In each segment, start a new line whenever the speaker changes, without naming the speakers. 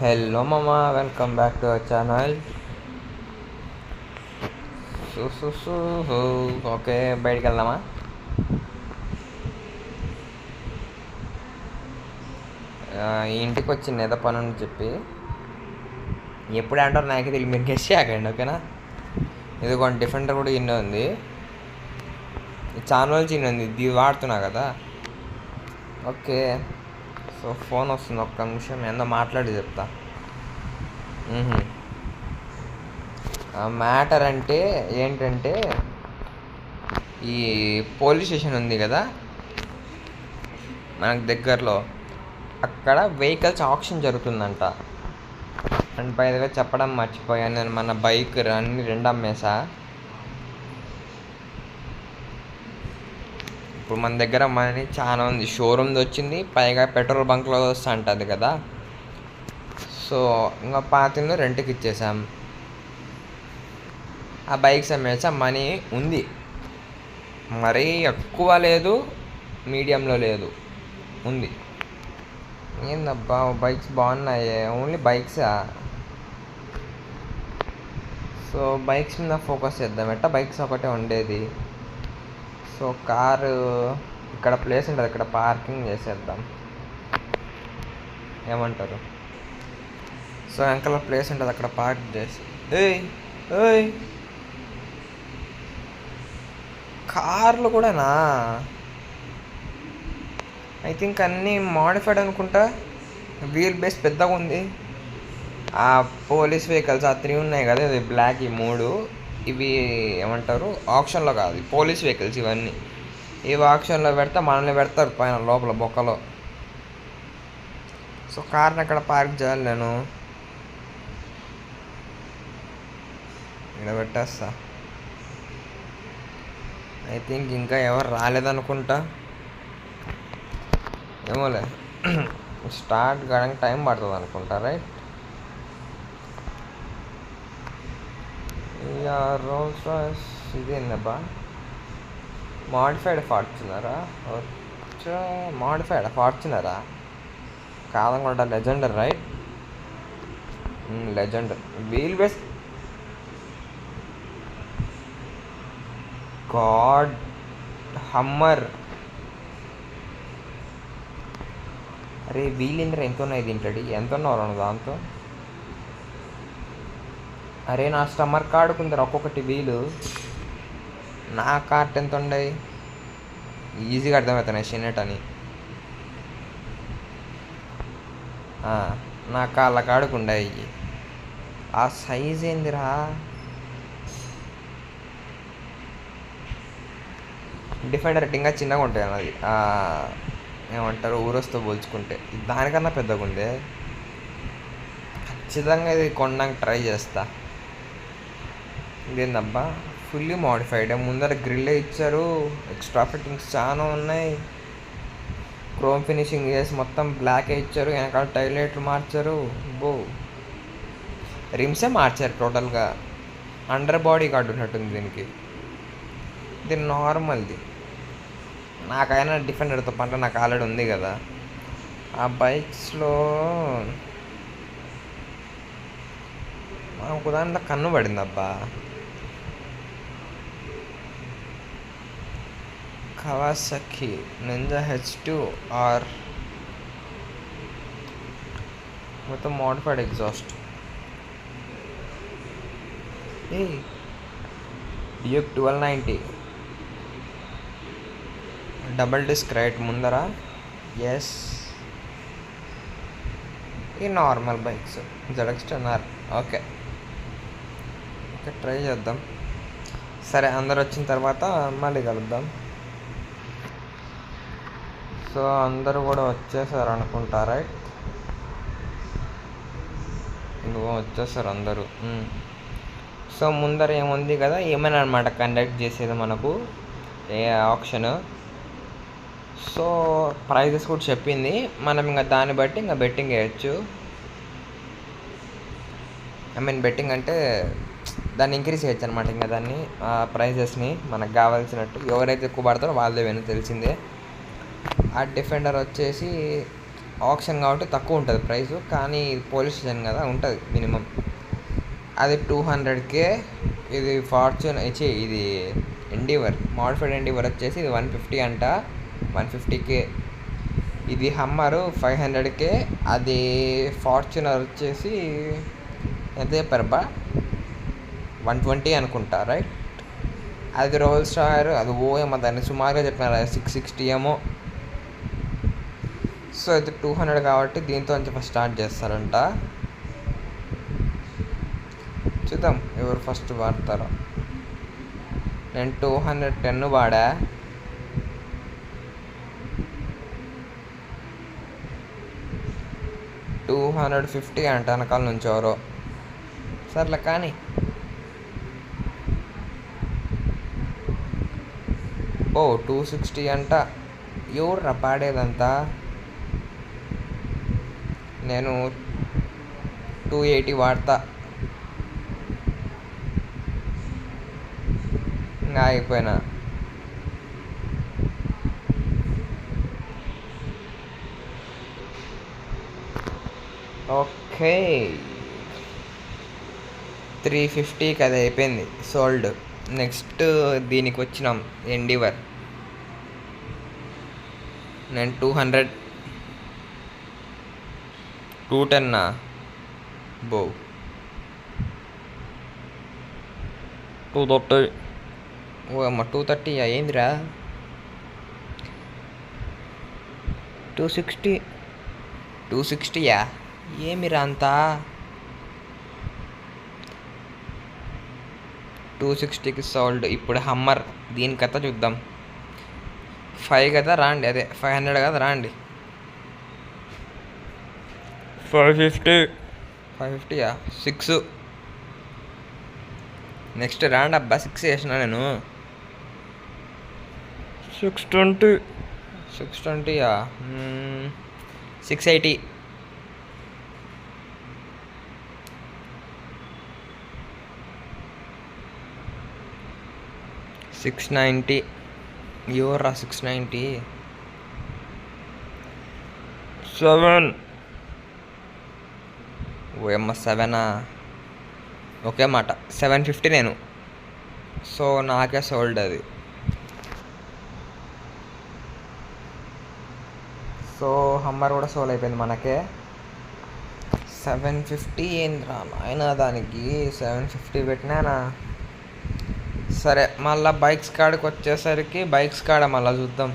Hello మామ, welcome back to our channel. So so so okay, బయటికి వెళ్దామా? ఇంటికి వచ్చింది ఏదో పని అని చెప్పి. ఎప్పుడు అంటారు నాకే తెలియదు, మీరు గెస్ట్ చేయకండి ఓకేనా. ఇదిగోండి డిఫెండర్ కూడా ఇన్ని ఉంది, చాలా రోజులు ఇన్ని ఉంది, ఇది వాడుతున్నా కదా. ఓకే, సో ఫోన్ వస్తుంది, ఒక్క నిమిషం ఏందో మాట్లాడి చెప్తా. మ్యాటర్ అంటే ఏంటంటే, ఈ పోలీస్ స్టేషన్ ఉంది కదా మనకు దగ్గరలో, అక్కడ వెహికల్స్ ఆక్షన్ జరుగుతుందంట. అండ్ బయటగా చెప్పడం మర్చిపోయాను, నేను మన బైక్ అన్ని రెండు అమ్మేసా. ఇప్పుడు మన దగ్గర మనీ చాలా ఉంది, షోరూమ్ది వచ్చింది, పైగా పెట్రోల్ బంక్లో వస్తా ఉంటుంది కదా. సో ఇంకా పాతిని రెంట్కి ఇచ్చేసాం. ఆ బైక్స్ అమ్మేసా, మనీ ఉంది, మరీ ఎక్కువ లేదు, మీడియంలో లేదు, ఉంది. ఏందబ్బా బైక్స్ బాగున్నాయి, ఓన్లీ బైక్సా. సో బైక్స్ మీద ఫోకస్ చేద్దాం, ఎట్టా బైక్స్ ఒకటే ఉండేది. సో కారు ఇక్కడ ప్లేస్ ఉంటుంది, ఇక్కడ పార్కింగ్ చేసేద్దాం, ఏమంటారు? సో వెనకాల ప్లేస్ ఉంటుంది, అక్కడ పార్క్ చేసి. ఏయ్ ఏయ్ కార్లు కూడానా? ఐ థింక్ అన్నీ మాడిఫైడ్ అనుకుంటా, వీల్ బేస్ పెద్దగా ఉంది. ఆ పోలీస్ వెహికల్స్ ఆ 3 ఉన్నాయి కదా, ఇవి బ్లాక్, ఈ 3 ఇవి ఏమంటారు ఆప్షన్లో కాదు, పోలీస్ వెహికల్స్ ఇవన్నీ. ఇవి ఆప్షన్లో పెడితే మనల్ని పెడతారు పైన లోపల బొక్కలో. సో కార్ని అక్కడ పార్క్ చేయాలి, నేను ఇక్కడ పెట్టేస్తా. ఐ థింక్ ఇంకా ఎవరు రాలేదనుకుంటా, ఏమోలే. స్టార్ట్ కావడానికి టైం పడుతుంది అనుకుంటా, రైట్? రోల్స్ రాయ్స్ ఇదేందబ్బా, మాడిఫైడ్ ఫార్చునరా? వచ్చా మాడిఫైడ్ ఫార్చునరా కాదనుకుంటా, Legender right? Legender wheel base. God, Hummer. అరే వీల్ ఇంద్ర ఎంత ఉన్నాయి దీంట్లో, ఎంత ఉన్నావు దాంతో? అరే నా స్టమర్ కాడుకుందరు ఒక్కొక్కటి వీలు, నా కార్ట్ ఎంత ఉన్నాయి ఈజీగా అర్థమవుతున్నాయి షిన్నెట్ అని. నా కాళ్ళ కాడుకుండాయి, ఆ సైజ్ ఏందిరా. డిఫెండర్ ఇంకా చిన్నగా ఉంటాయి అన్నది, ఏమంటారు ఊరొస్తో పోల్చుకుంటే దానికన్నా పెద్దగా ఉంది. ఖచ్చితంగా ఇది కొనడానికి ట్రై చేస్తా. ఇదేందబ్బా ఫుల్లీ మోడిఫైడ్, ముందర గ్రిల్లే ఇచ్చారు, ఎక్స్ట్రా ఫిట్టింగ్స్ చాలా ఉన్నాయి, క్రోమ్ ఫినిషింగ్ చేసి మొత్తం బ్లాకే ఇచ్చారు, వెనకాల టైలైట్లు మార్చారు, బో రిమ్సే మార్చారు టోటల్గా. అండర్ బాడీ గార్డ్ ఉన్నట్టుంది దీనికి, ఇది నార్మల్ది. నాకైనా డిఫెండర్తో పాటు నాకు ఆల్రెడీ ఉంది కదా. ఆ బైక్స్లో ఒక దాంట్లో కన్ను పడింది అబ్బా, కవాసకి నింజా H2 ఆర్ మొత్తం modified exhaust. Duke 1290 double disc right ముందర. ఎస్, ఈ normal bikes ZX-10R. Okay okay, try చేద్దాం. సరే అందరు వచ్చిన తర్వాత మళ్ళీ కలుద్దాం. సో అందరూ కూడా వచ్చేసారు అనుకుంటా, రైట్? ఇంకో వచ్చేసారు అందరూ. సో ముందర ఏముంది కదా, ఏమైనా అనమాట కండక్ట్ చేసేది మనకు ఏ ఆప్షన్. సో ప్రైజెస్ కూడా చెప్పింది, మనం ఇంకా దాన్ని బట్టి ఇంకా బెట్టింగ్ వేయచ్చు. ఐ మీన్ బెట్టింగ్ అంటే దాన్ని ఇంక్రీజ్ చేయొచ్చు అనమాట, ఇంకా దాన్ని ప్రైజెస్ని మనకు కావాల్సినట్టు. ఎవరైతే ఎక్కువ పడతారో వాళ్ళదే విని తెలిసిందే. ఆ డిఫెండర్ వచ్చేసి ఆప్షన్ కాబట్టి తక్కువ ఉంటుంది ప్రైస్, కానీ పోలీస్ స్టేషన్ కదా ఉంటుంది మినిమం. అది 200K. ఇది ఫార్చ్యూన్ ఇచ్చి ఇది ఎండీవర్ మాడిఫైడ్ ఎండీవర్ వచ్చేసి ఇది 150 అంట, 150K. ఇది హమ్మరు 500K. అది ఫార్చ్యూనర్ వచ్చేసి ఎంత చెప్పారు బా, 120 అనుకుంటా రైట్. అది రోల్స్ రాయర్, అది ఓఎమ్మ దాన్ని సుమారుగా చెప్పినారు 660 ఏమో. సో ఇది 200 కాబట్టి దీంతో ఫస్ట్ స్టార్ట్ చేస్తారంట. చూద్దాం ఎవరు ఫస్ట్ వాడతారో. నేను 210 వాడా. $250 అంట వెనకాల నుంచి ఎవరో. సర్లే కానీ ఓ 260 అంట. ఎవర్రా పాడేదంతా. నేను 280 వాడతా. ఇంకా అయిపోయినా. ఓకే 350కి అది అయిపోయింది సోల్డ్. నెక్స్ట్ దీనికి వచ్చినాం ఎండివర్. నేను 210 బో 230. ఓ అమ్మ 230 ఏందిరా. 260 ఏమిరా అంతా. 260కి సోల్డ్. ఇప్పుడు హమ్మర్ దీని కథ చూద్దాం. 5 కదా రాండి, అదే 500 కదా రాండి. 550 6. నెక్స్ట్ రాండి అబ్బా, 6 వేసిన నేను. 620 680. 690. ఎవర్రా 690. 7. ఓఎమ్మ 7. ఒకే మాట 750 నేను. సో నాకే సోల్డ్ అది. సో హమ్మర్ కూడా సోల్ అయిపోయింది మనకే. 750 ఏంద్రా నాయన, దానికి 750 పెట్టినానా. సరే మళ్ళీ బైక్స్ కాడకి వచ్చేసరికి బైక్స్ కాడ మళ్ళీ చూద్దాం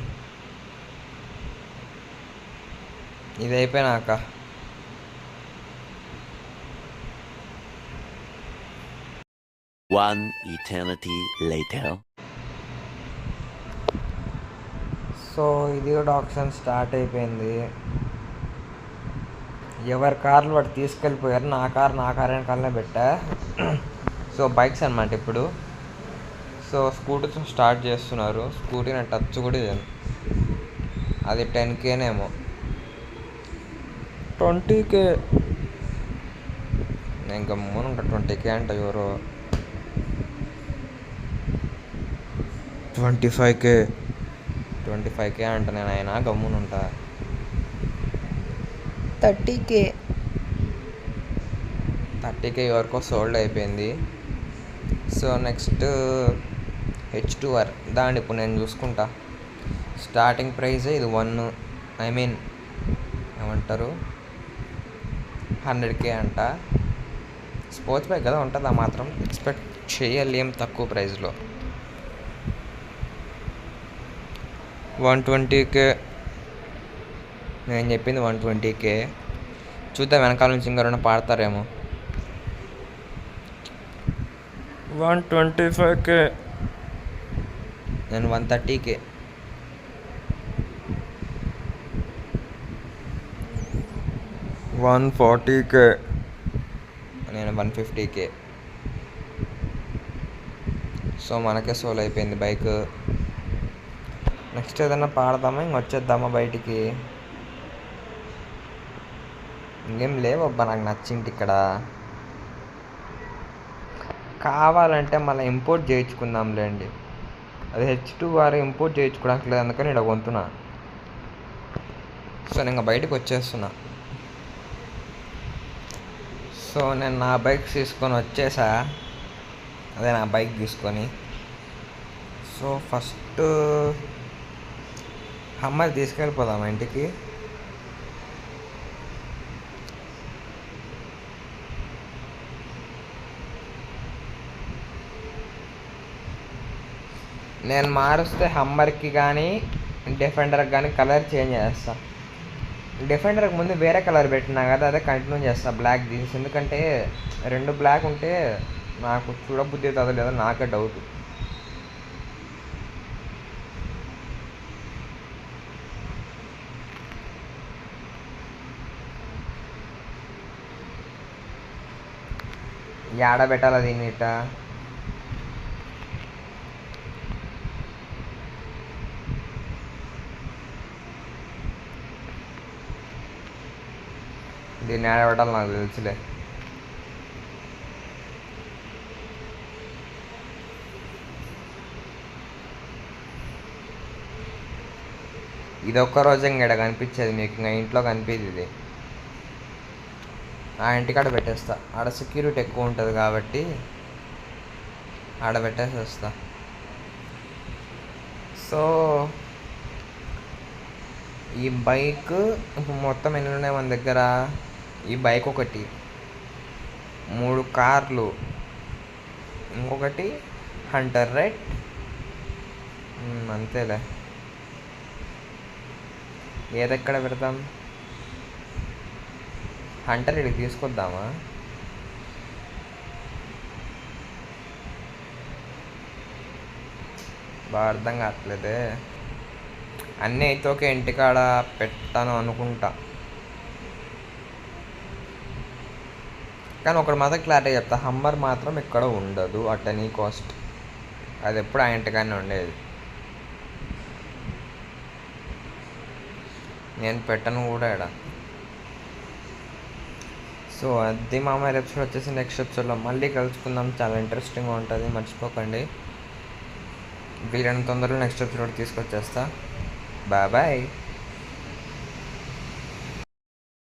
ఇది అయిపోయినాక.
One eternity later.
సో ఇది కూడా ఆప్షన్ స్టార్ట్ అయిపోయింది. ఎవరి కార్లు వాడు తీసుకెళ్ళిపోయారు. నా కార్ వెనకాలనే పెట్టా. సో బైక్స్ అనమాట ఇప్పుడు. సో స్కూటీతో స్టార్ట్ చేస్తున్నారు. స్కూటీ నేను టచ్ కూడా చేయను. అది 10Kనేమో. 20K. నేను గమ్మున ఉంటా. 20K అంట ఎవరో. 25K అంట. నేను అయినా గమ్మున ఉంటా. 30K ఎవరికో సోల్డ్ అయిపోయింది. సో నెక్స్ట్ H2R దాన్ని ఇప్పుడు నేను చూసుకుంటా. స్టార్టింగ్ ప్రైస్ ఇది 1, ఐ మీన్ ఏమంటారు 100K అంట. స్పోర్ట్స్ బైక్ కదా ఉంటుంది, ఆ మాత్రం ఎక్స్పెక్ట్ చేయలేం తక్కువ ప్రైస్లో. 120K. నేను చెప్పింది 120K. చూద్దాం వెనకాల నుంచి ఇంకెవరైనా పాడతారేమో. 125K. నేను 130K. 140K. నేను 150K. సో మనకే సోల్ అయిపోయింది బైక్. నెక్స్ట్ ఏదైనా పాడదామా, ఇంకొచ్చేద్దామా బయటికి. ఇంకేం లేవబ్బా నాకు నచ్చింటి ఇక్కడ. కావాలంటే మళ్ళీ ఇంపోర్ట్ చేయించుకుందాంలేండి. అది H2R ఇంపోర్ట్ చేయించుకోవడానికి లేదు, అందుకని ఇక్కడ కొంటున్నా. సో నేను ఇంకా బయటకు వచ్చేస్తున్నా. సో నేను నా బైక్ తీసుకొని వచ్చేసా, అదే నా బైక్ తీసుకొని. సో ఫస్ట్ హమ్మర్ తీసుకెళ్ళిపోదాం ఇంటికి. నేను మారుస్తే హమ్మర్కి కానీ డిఫెండర్కి కానీ కలర్ చేంజ్ చేస్తా. డిఫెండర్కి ముందు వేరే కలర్ పెట్టినా కదా, అదే కంటిన్యూ చేస్తా బ్లాక్ తీసి. ఎందుకంటే 2 బ్లాక్ ఉంటే నాకు చూడబుద్ధి అవుతుందో లేదో నాకే డౌట్. ఏడ పెట్టాలి దీన్ని ఇట్ట? దీన్ని ఏడ పెట్టాలి నాకు తెలుసులే. ఇది ఒక్క రోజు ఇంకా కనిపించేది మీకు, ఇంకా ఇంట్లో కనిపించేది ఇది. ఆ ఇంటికాడ పెట్టేస్తా, ఆడ సెక్యూరిటీ ఎక్కువ ఉంటుంది కాబట్టి ఆడ పెట్టేసి వస్తా. సో ఈ బైక్ ఇప్పుడు మొత్తం ఎన్ని ఉన్నాయి మన దగ్గర? ఈ బైక్ ఒకటి, 3 కార్లు, ఇంకొకటి హంటర్, రైట్? అంతేలే. ఏదెక్కడ పెడతాం? హంటర్ ఇక్కడికి తీసుకొద్దామా? బాగా అర్థం కావట్లేదే. అన్నీ అయితే ఓకే, ఇంటికాడ పెట్టాను అనుకుంటా. కానీ ఒకటి మాత్రం క్లారిటీ చెప్తా, హమ్మర్ మాత్రం ఇక్కడ ఉండదు అట్ ఎనీ కాస్ట్. అది ఎప్పుడు ఆ ఇంటికానే ఉండేది. నేను పెట్టను కూడా ఇక్కడ. సో అది మామ ఎపిసోడ్ వచ్చేసి నెక్స్ట్ ఎపిసోడ్లో మళ్ళీ కలుసుకుందాం. చాలా ఇంట్రెస్టింగ్గా ఉంటుంది, మర్చిపోకండి. వీలైన తొందరలో నెక్స్ట్ ఎపిసోడ్ తీసుకొచ్చేస్తా. Bye bye.